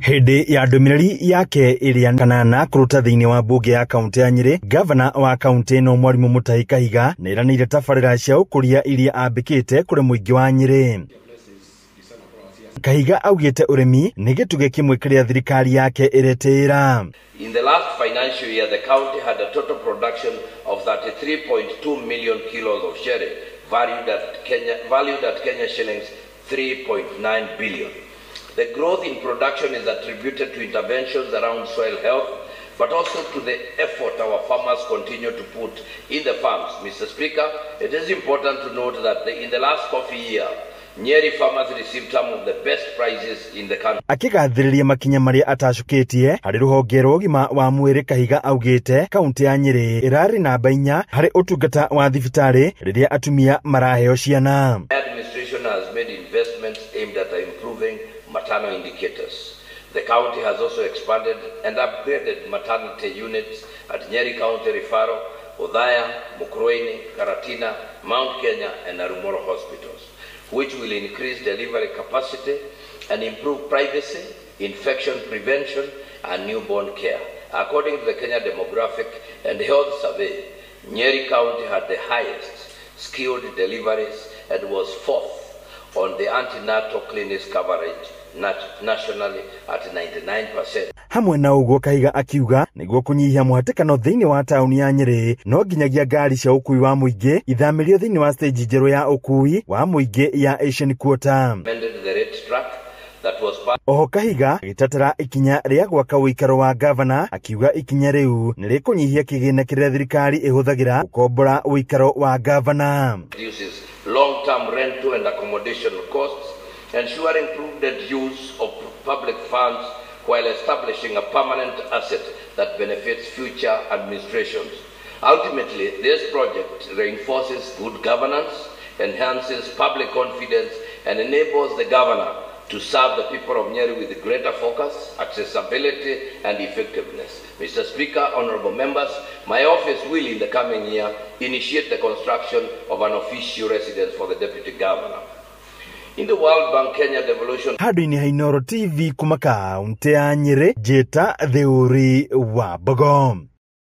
Hindi ya ndumiriri yake iria kanana kuruta thiini wa bunge ya kaunti ya Nyeri, gavana wa kaunti no Mwalimu Mutahi Kahiga niranire tabarira cia ukuria iria ambikite kuri muingi wa Nyeri. Kahiga augite urimi ni gituge kimwe kiria thirikari yake iretira. In the last financial year, the county had a total production of 33.2 million kilos of sherry, valued at Kenya shillings 3.9 billion. The growth in production is attributed to interventions around soil health, but also to the effort our farmers continue to put in the farms. Mr. Speaker, it is important to note that in the last coffee year, Nyeri farmers received some of the best prizes in the country. Akigathiriria makinya maria atacukitie hari ruhonge rwa ugima wa mwiri, Kahiga augite kaunti ya Nyeri irari namba 4 hari utungata wa thibitari riria atumia maraheo ciana. Administration has made investments aimed at improving maternal indicators. The county has also expanded and upgraded maternity units at Nyeri County Referral, Othaya, Mukurweini, Karatina, Mount Kenya and Narumoro hospitals, which will increase delivery capacity and improve privacy, infection prevention and newborn care. According to the Kenya Demographic and Health Survey, Nyeri County had the highest skilled deliveries and was 4th on the antenatal clinics coverage nationally at 99%. Hamwe na uguo, Kahiga akiuga niguo kunyihia muhatikano thiini wa tauni ya Nyeri, no nginyagia ngari cia ukui wa muingi ithamirio thiini wa stage njeru ya ukui wa muingi ya Asian Quarter. Oho Kahiga agitatara ikinya ria gwaka uikaro wa governor, akiuga ikinya riu nirikunyihia kigina kiria thirikari ihuthagira gukombora uikaro wa governor. Long-term rental and accommodation costs, ensuring prudent use of public funds while establishing a permanent asset that benefits future administrations. Ultimately, this project reinforces good governance, enhances public confidence, and enables the governor to serve the people of Nyeri with greater focus, accessibility, and effectiveness. Mr. Speaker, honorable members, my office will in the coming year initiate the construction of an official residence for the Deputy Governor. In the World Bank Kenya Devolution. Hadu-ini Hainoro TV kuma kaunti ya Nyeri, Jeta Theuri wa Bogom.